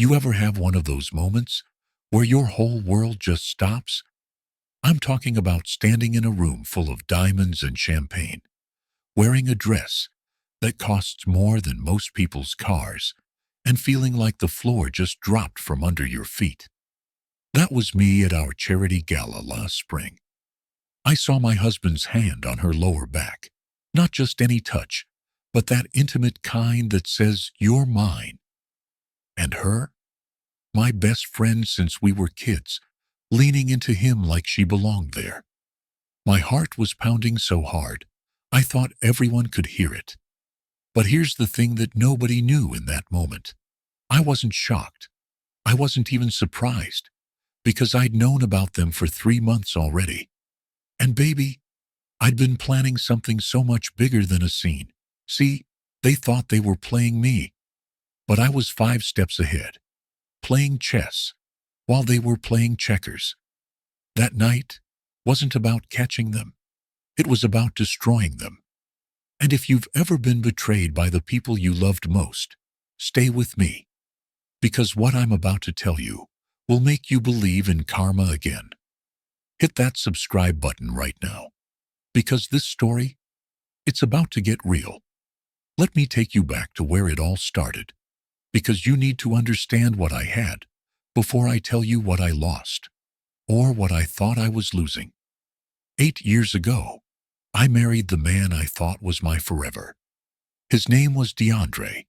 You ever have one of those moments where your whole world just stops? I'm talking about standing in a room full of diamonds and champagne, wearing a dress that costs more than most people's cars, and feeling like the floor just dropped from under your feet. That was me at our charity gala last spring. I saw my husband's hand on her lower back, not just any touch, but that intimate kind that says, "You're mine." And her, my best friend since we were kids, leaning into him like she belonged there. My heart was pounding so hard, I thought everyone could hear it. But here's the thing that nobody knew in that moment. I wasn't shocked. I wasn't even surprised, because I'd known about them for 3 months already. And baby, I'd been planning something so much bigger than a scene. See, they thought they were playing me, but I was 5 steps ahead, playing chess while they were playing checkers. That night wasn't about catching them. It was about destroying them. And if you've ever been betrayed by the people you loved most, stay with me, because what I'm about to tell you will make you believe in karma again. Hit that subscribe button right now, because this story, it's about to get real. Let me take you back to where it all started, because you need to understand what I had before I tell you what I lost, or what I thought I was losing. 8 years ago, I married the man I thought was my forever. His name was DeAndre,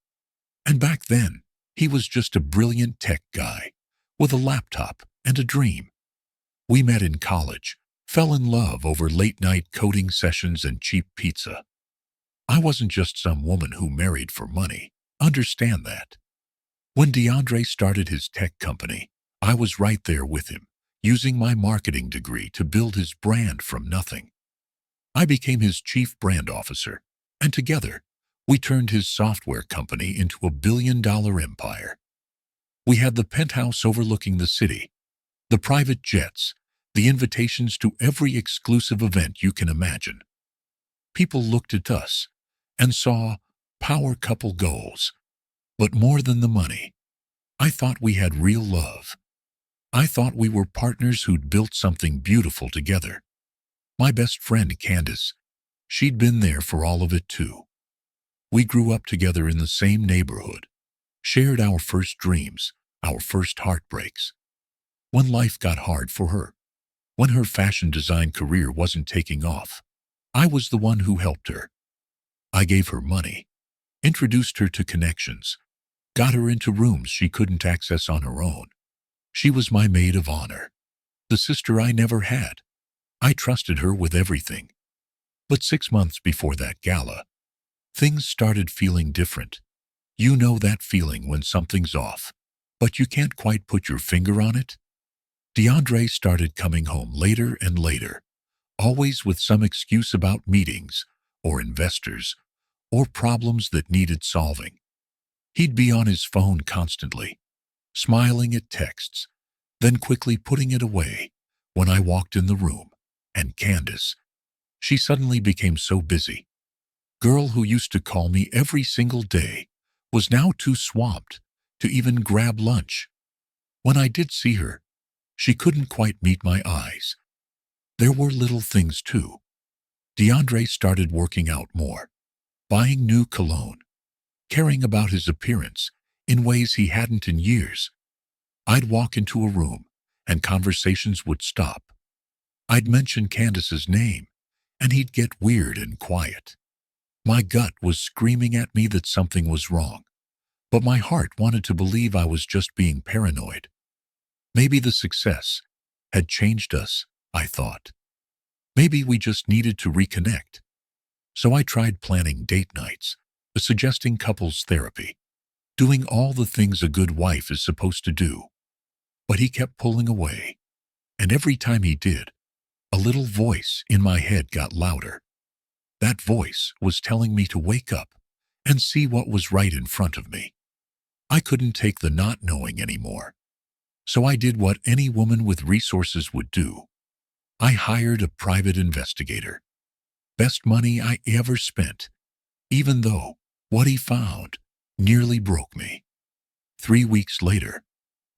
and back then, he was just a brilliant tech guy with a laptop and a dream. We met in college, fell in love over late-night coding sessions and cheap pizza. I wasn't just some woman who married for money. Understand that. When DeAndre started his tech company, I was right there with him, using my marketing degree to build his brand from nothing. I became his chief brand officer, and together, we turned his software company into a billion-dollar empire. We had the penthouse overlooking the city, the private jets, the invitations to every exclusive event you can imagine. People looked at us and saw power couple goals. But more than the money, I thought we had real love. I thought we were partners who'd built something beautiful together. My best friend, Candace, she'd been there for all of it too. We grew up together in the same neighborhood, shared our first dreams, our first heartbreaks. When life got hard for her, when her fashion design career wasn't taking off, I was the one who helped her. I gave her money, introduced her to connections, got her into rooms she couldn't access on her own. She was my maid of honor, the sister I never had. I trusted her with everything. But 6 months before that gala, things started feeling different. You know that feeling when something's off, but you can't quite put your finger on it? DeAndre started coming home later and later, always with some excuse about meetings, or investors, or problems that needed solving. He'd be on his phone constantly, smiling at texts, then quickly putting it away when I walked in the room. And Candace, she suddenly became so busy. Girl who used to call me every single day was now too swamped to even grab lunch. When I did see her, she couldn't quite meet my eyes. There were little things too. DeAndre started working out more, buying new cologne, caring about his appearance in ways he hadn't in years. I'd walk into a room and conversations would stop. I'd mention Candace's name and he'd get weird and quiet. My gut was screaming at me that something was wrong, but my heart wanted to believe I was just being paranoid. Maybe the success had changed us, I thought. Maybe we just needed to reconnect. So I tried planning date nights, suggesting couples therapy, doing all the things a good wife is supposed to do. But he kept pulling away, and every time he did, a little voice in my head got louder. That voice was telling me to wake up and see what was right in front of me. I couldn't take the not knowing anymore. So I did what any woman with resources would do. I hired a private investigator. Best money I ever spent, even though what he found nearly broke me. 3 weeks later,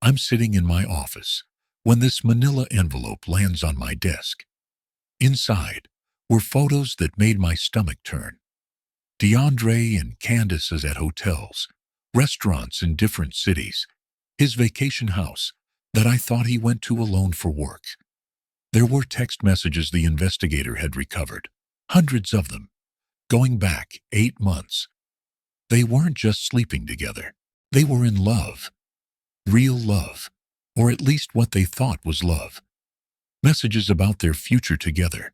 I'm sitting in my office when this manila envelope lands on my desk. Inside were photos that made my stomach turn. DeAndre and Candace is at hotels, restaurants in different cities, his vacation house that I thought he went to alone for work. There were text messages the investigator had recovered, hundreds of them, going back 8 months. They weren't just sleeping together. They were in love. Real love, or at least what they thought was love. Messages about their future together,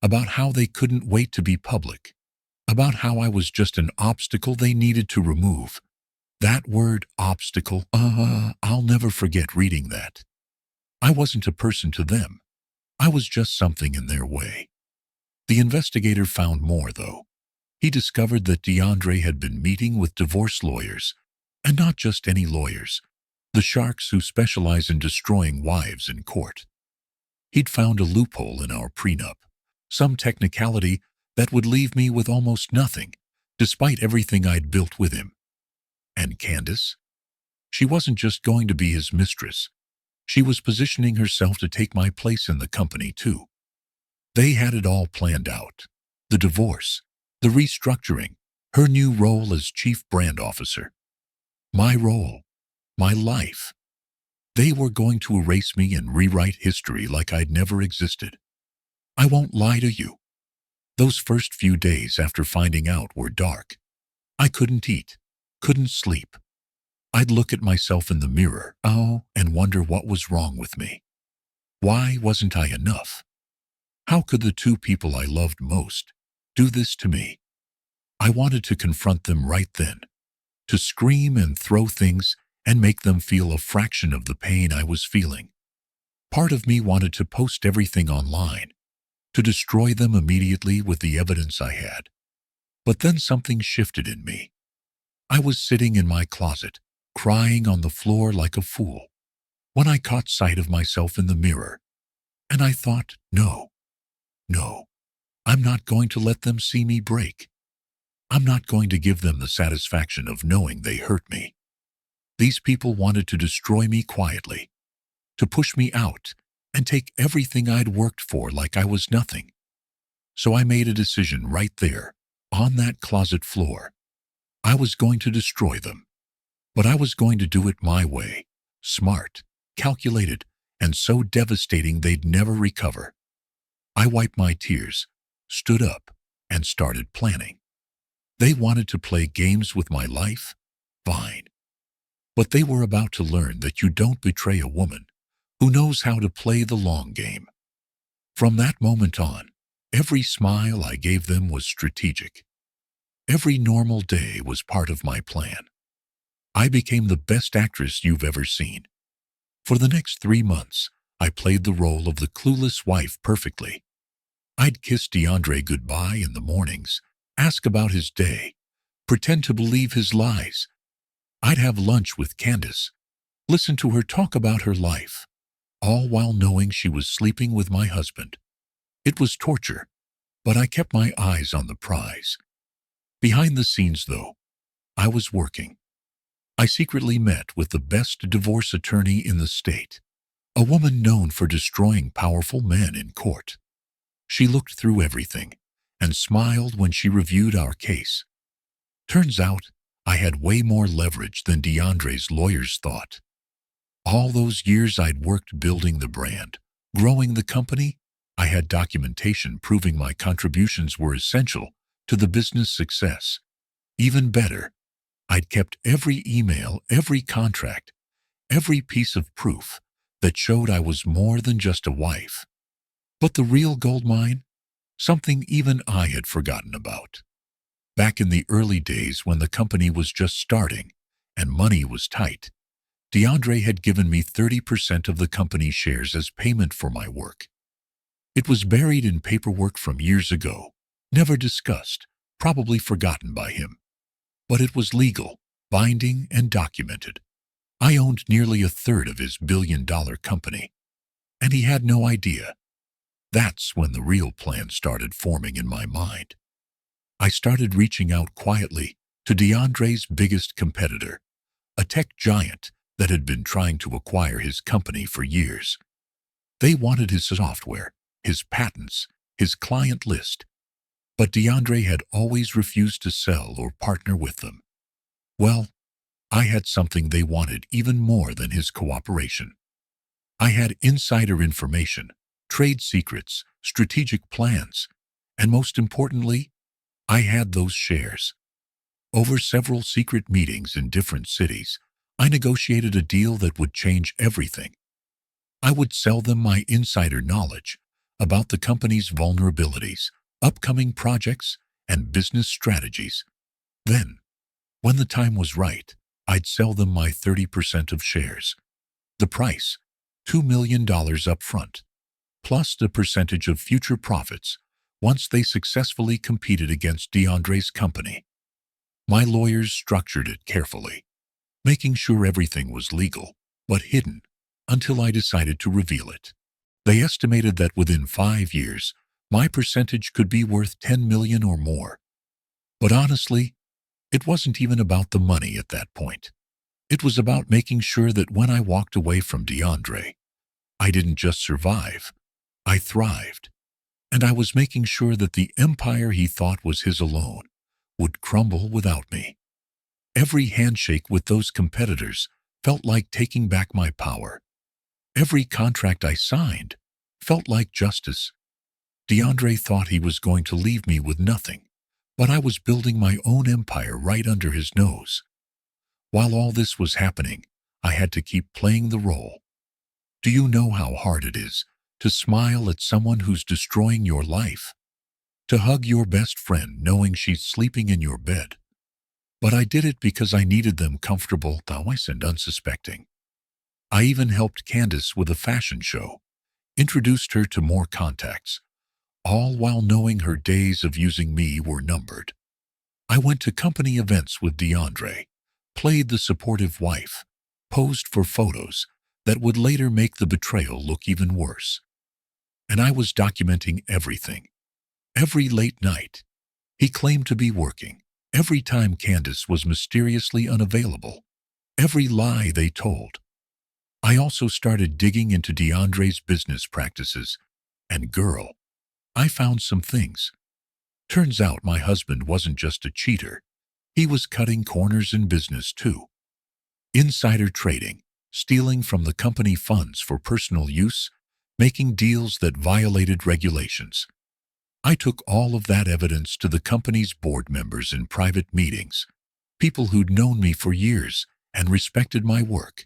about how they couldn't wait to be public, about how I was just an obstacle they needed to remove. That word, obstacle, I'll never forget reading that. I wasn't a person to them. I was just something in their way. The investigator found more, though. He discovered that DeAndre had been meeting with divorce lawyers, and not just any lawyers, the sharks who specialize in destroying wives in court. He'd found a loophole in our prenup, some technicality that would leave me with almost nothing, despite everything I'd built with him. And Candace? She wasn't just going to be his mistress. She was positioning herself to take my place in the company, too. They had it all planned out. The divorce, the restructuring, her new role as chief brand officer. My role, my life. They were going to erase me and rewrite history like I'd never existed. I won't lie to you. Those first few days after finding out were dark. I couldn't eat, couldn't sleep. I'd look at myself in the mirror, and wonder what was wrong with me. Why wasn't I enough? How could the two people I loved most do this to me? I wanted to confront them right then, to scream and throw things and make them feel a fraction of the pain I was feeling. Part of me wanted to post everything online, to destroy them immediately with the evidence I had. But then something shifted in me. I was sitting in my closet, crying on the floor like a fool, when I caught sight of myself in the mirror. And I thought, no, I'm not going to let them see me break. I'm not going to give them the satisfaction of knowing they hurt me. These people wanted to destroy me quietly, to push me out and take everything I'd worked for like I was nothing. So I made a decision right there, on that closet floor. I was going to destroy them, but I was going to do it my way, smart, calculated, and so devastating they'd never recover. I wiped my tears, stood up, and started planning. They wanted to play games with my life? Fine. But they were about to learn that you don't betray a woman who knows how to play the long game. From that moment on, every smile I gave them was strategic. Every normal day was part of my plan. I became the best actress you've ever seen. For the next 3 months, I played the role of the clueless wife perfectly. I'd kiss DeAndre goodbye in the mornings, ask about his day, pretend to believe his lies. I'd have lunch with Candace, listen to her talk about her life, all while knowing she was sleeping with my husband. It was torture, but I kept my eyes on the prize. Behind the scenes, though, I was working. I secretly met with the best divorce attorney in the state, a woman known for destroying powerful men in court. She looked through everything and smiled when she reviewed our case. Turns out, I had way more leverage than DeAndre's lawyers thought. All those years I'd worked building the brand, growing the company, I had documentation proving my contributions were essential to the business success. Even better, I'd kept every email, every contract, every piece of proof that showed I was more than just a wife. But the real gold mine? Something even I had forgotten about. Back in the early days when the company was just starting and money was tight, DeAndre had given me 30% of the company shares as payment for my work. It was buried in paperwork from years ago, never discussed, probably forgotten by him. But it was legal, binding, and documented. I owned nearly a third of his billion-dollar company, and he had no idea. That's when the real plan started forming in my mind. I started reaching out quietly to DeAndre's biggest competitor, a tech giant that had been trying to acquire his company for years. They wanted his software, his patents, his client list, but DeAndre had always refused to sell or partner with them. Well, I had something they wanted even more than his cooperation. I had insider information, trade secrets, strategic plans, and most importantly, I had those shares. Over several secret meetings in different cities, I negotiated a deal that would change everything. I would sell them my insider knowledge about the company's vulnerabilities, upcoming projects, and business strategies. Then, when the time was right, I'd sell them my 30% of shares. The price, $2 million up front, plus the percentage of future profits once they successfully competed against DeAndre's company. My lawyers structured it carefully, making sure everything was legal, but hidden, until I decided to reveal it. They estimated that within 5 years, my percentage could be worth $10 million or more. But honestly, it wasn't even about the money at that point. It was about making sure that when I walked away from DeAndre, I didn't just survive, I thrived. And I was making sure that the empire he thought was his alone would crumble without me. Every handshake with those competitors felt like taking back my power. Every contract I signed felt like justice. DeAndre thought he was going to leave me with nothing, but I was building my own empire right under his nose. While all this was happening, I had to keep playing the role. Do you know how hard it is to smile at someone who's destroying your life? To hug your best friend knowing she's sleeping in your bed? But I did it because I needed them comfortable, nice and unsuspecting. I even helped Candace with a fashion show, introduced her to more contacts, all while knowing her days of using me were numbered. I went to company events with DeAndre, played the supportive wife, posed for photos that would later make the betrayal look even worse. And I was documenting everything. Every late night he claimed to be working, every time Candace was mysteriously unavailable, every lie they told. I also started digging into DeAndre's business practices, and girl, I found some things. Turns out my husband wasn't just a cheater, he was cutting corners in business too. Insider trading, stealing from the company funds for personal use, making deals that violated regulations. I took all of that evidence to the company's board members in private meetings, people who'd known me for years and respected my work.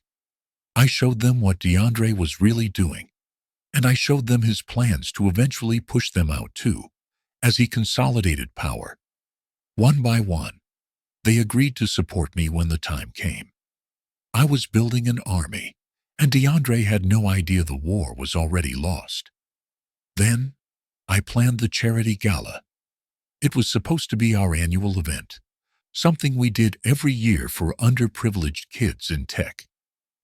I showed them what DeAndre was really doing, and I showed them his plans to eventually push them out too, as he consolidated power. One by one, they agreed to support me when the time came. I was building an army, and DeAndre had no idea the war was already lost. Then, I planned the charity gala. It was supposed to be our annual event, something we did every year for underprivileged kids in tech.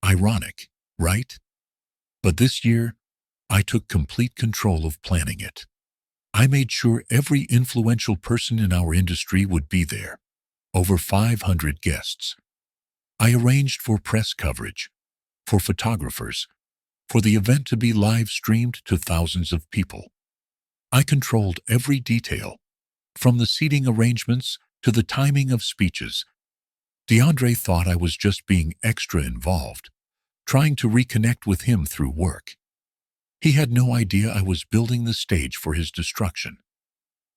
Ironic, right? But this year, I took complete control of planning it. I made sure every influential person in our industry would be there, over 500 guests. I arranged for press coverage, for photographers, for the event to be live-streamed to thousands of people. I controlled every detail, from the seating arrangements to the timing of speeches. DeAndre thought I was just being extra involved, trying to reconnect with him through work. He had no idea I was building the stage for his destruction.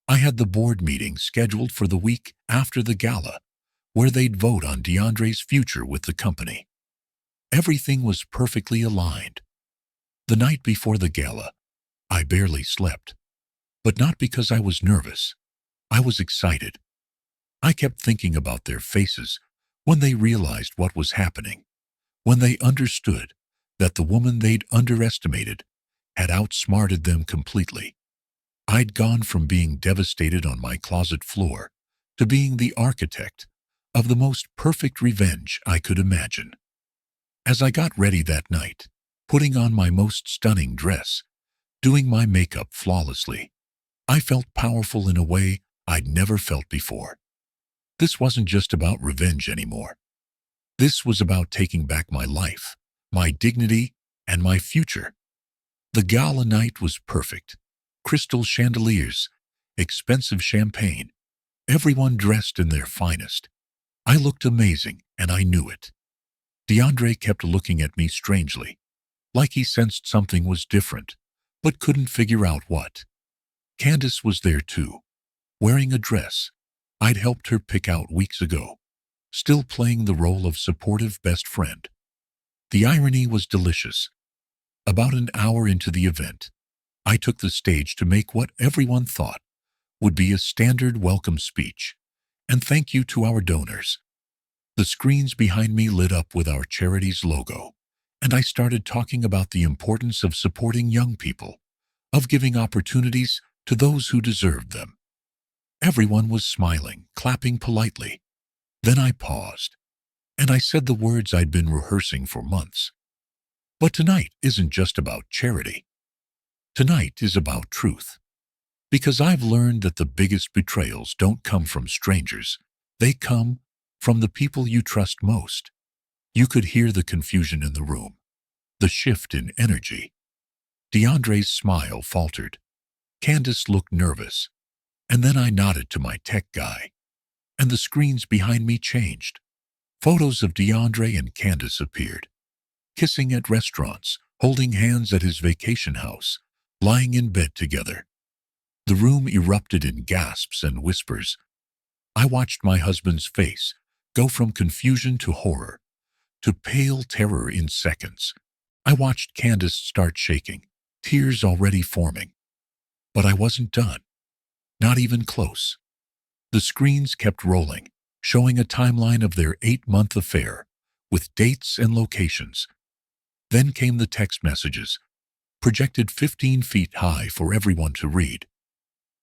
I had the board meeting scheduled for the week after the gala, where they'd vote on DeAndre's future with the company. Everything was perfectly aligned. The night before the gala, I barely slept. But not because I was nervous. I was excited. I kept thinking about their faces when they realized what was happening, when they understood that the woman they'd underestimated had outsmarted them completely. I'd gone from being devastated on my closet floor to being the architect of the most perfect revenge I could imagine. As I got ready that night, putting on my most stunning dress, doing my makeup flawlessly, I felt powerful in a way I'd never felt before. This wasn't just about revenge anymore. This was about taking back my life, my dignity, and my future. The gala night was perfect. Crystal chandeliers, expensive champagne, everyone dressed in their finest. I looked amazing, and I knew it. DeAndre kept looking at me strangely, like he sensed something was different, but couldn't figure out what. Candace was there too, wearing a dress I'd helped her pick out weeks ago, still playing the role of supportive best friend. The irony was delicious. About an hour into the event, I took the stage to make what everyone thought would be a standard welcome speech, and thank you to our donors. The screens behind me lit up with our charity's logo, and I started talking about the importance of supporting young people, of giving opportunities to those who deserved them. Everyone was smiling, clapping politely. Then I paused, and I said the words I'd been rehearsing for months. But tonight isn't just about charity. Tonight is about truth. Because I've learned that the biggest betrayals don't come from strangers. They come from the people you trust most. You could hear the confusion in the room, the shift in energy. DeAndre's smile faltered. Candace looked nervous, and then I nodded to my tech guy, and the screens behind me changed. Photos of DeAndre and Candace appeared, kissing at restaurants, holding hands at his vacation house, lying in bed together. The room erupted in gasps and whispers. I watched my husband's face go from confusion to horror, to pale terror in seconds. I watched Candace start shaking, tears already forming. But I wasn't done. Not even close. The screens kept rolling, showing a timeline of their 8-month affair, with dates and locations. Then came the text messages, projected 15 feet high for everyone to read.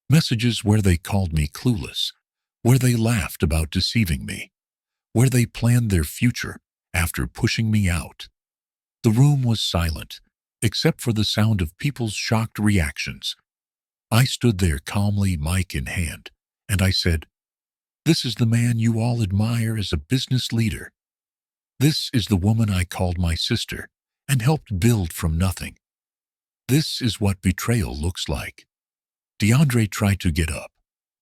Messages where they called me clueless, where they laughed about deceiving me, where they planned their future after pushing me out. The room was silent, except for the sound of people's shocked reactions. I stood there calmly, mic in hand, and I said, "This is the man you all admire as a business leader. This is the woman I called my sister and helped build from nothing. This is what betrayal looks like." DeAndre tried to get up,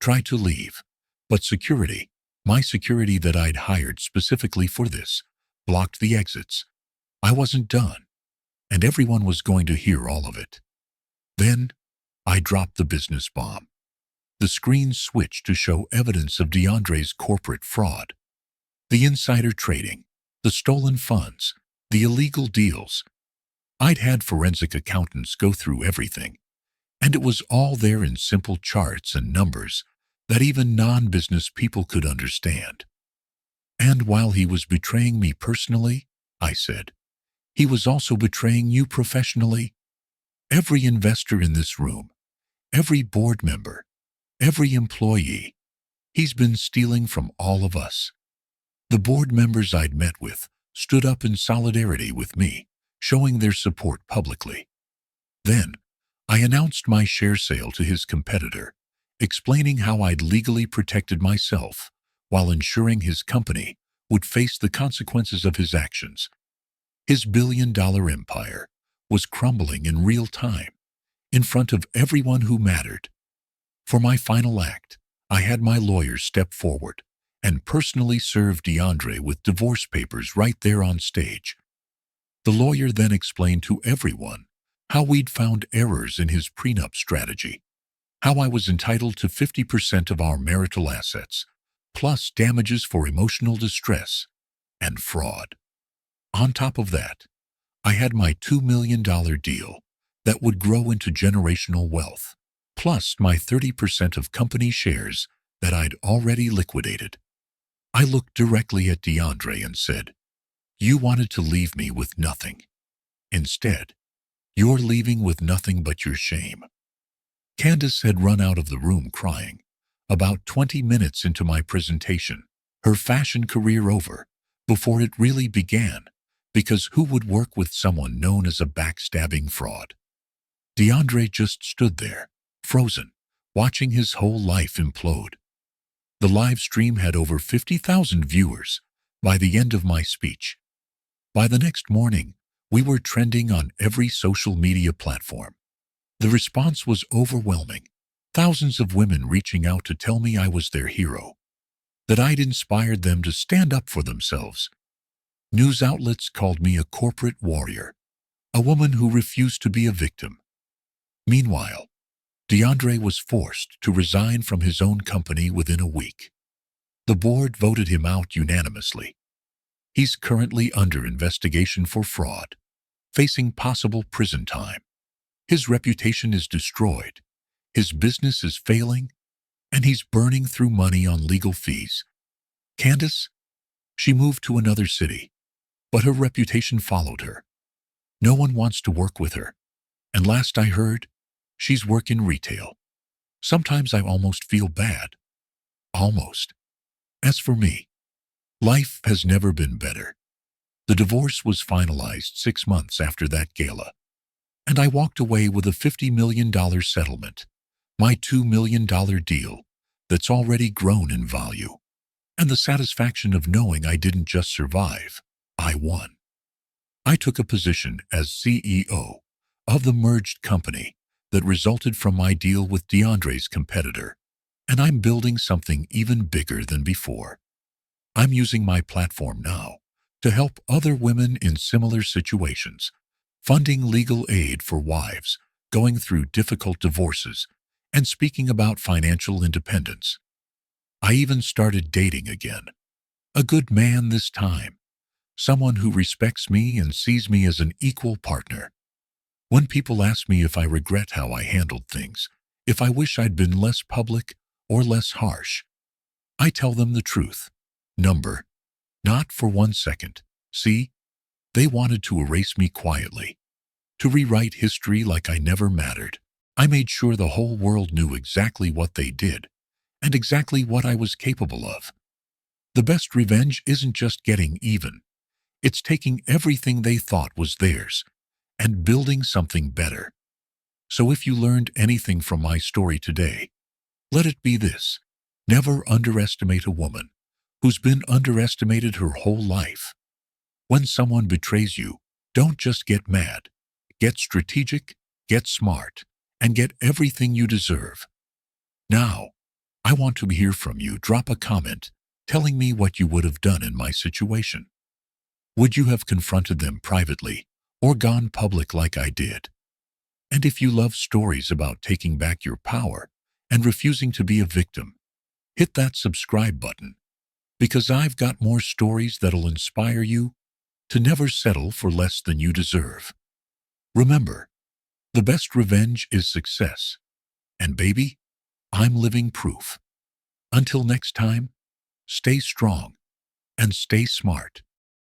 tried to leave, but security, my security that I'd hired specifically for this, blocked the exits. I wasn't done, and everyone was going to hear all of it. Then I dropped the business bomb. The screen switched to show evidence of DeAndre's corporate fraud. The insider trading, the stolen funds, the illegal deals. I'd had forensic accountants go through everything, and it was all there in simple charts and numbers that even non-business people could understand. And while he was betraying me personally, I said, he was also betraying you professionally. Every investor in this room, every board member, every employee, he's been stealing from all of us. The board members I'd met with stood up in solidarity with me, showing their support publicly. Then, I announced my share sale to his competitor, explaining how I'd legally protected myself while ensuring his company would face the consequences of his actions. His billion-dollar empire was crumbling in real time, in front of everyone who mattered. For my final act, I had my lawyer step forward and personally serve DeAndre with divorce papers right there on stage. The lawyer then explained to everyone how we'd found errors in his prenup strategy, how I was entitled to 50% of our marital assets, plus damages for emotional distress and fraud. On top of that, I had my $2 million deal that would grow into generational wealth, plus my 30% of company shares that I'd already liquidated. I looked directly at DeAndre and said, "You wanted to leave me with nothing. Instead, you're leaving with nothing but your shame." Candace had run out of the room crying, about 20 minutes into my presentation, her fashion career over, before it really began, because who would work with someone known as a backstabbing fraud? DeAndre just stood there, frozen, watching his whole life implode. The live stream had over 50,000 viewers, by the end of my speech. By the next morning, we were trending on every social media platform. The response was overwhelming. Thousands of women reaching out to tell me I was their hero, that I'd inspired them to stand up for themselves. News outlets called me a corporate warrior, a woman who refused to be a victim. Meanwhile, DeAndre was forced to resign from his own company within a week. The board voted him out unanimously. He's currently under investigation for fraud, facing possible prison time. His reputation is destroyed, his business is failing, and he's burning through money on legal fees. Candace? She moved to another city, but her reputation followed her. No one wants to work with her, and last I heard, she's working retail. Sometimes I almost feel bad. Almost. As for me, life has never been better. The divorce was finalized 6 months after that gala, and I walked away with a $50 million settlement, my $2 million deal that's already grown in value, and the satisfaction of knowing I didn't just survive, I won. I took a position as CEO of the merged company that resulted from my deal with DeAndre's competitor, and I'm building something even bigger than before. I'm using my platform now to help other women in similar situations, funding legal aid for wives going through difficult divorces, and speaking about financial independence. I even started dating again. A good man this time, someone who respects me and sees me as an equal partner. When people ask me if I regret how I handled things, if I wish I'd been less public or less harsh, I tell them the truth. Not for 1 second. See, they wanted to erase me quietly, to rewrite history like I never mattered. I made sure the whole world knew exactly what they did and exactly what I was capable of. The best revenge isn't just getting even. It's taking everything they thought was theirs and building something better. So if you learned anything from my story today, let it be this: never underestimate a woman who's been underestimated her whole life. When someone betrays you, don't just get mad. Get strategic, get smart, and get everything you deserve. Now, I want to hear from you. Drop a comment telling me what you would have done in my situation. Would you have confronted them privately or gone public like I did? And if you love stories about taking back your power and refusing to be a victim, hit that subscribe button, because I've got more stories that'll inspire you to never settle for less than you deserve. Remember, the best revenge is success. And baby, I'm living proof. Until next time, stay strong and stay smart.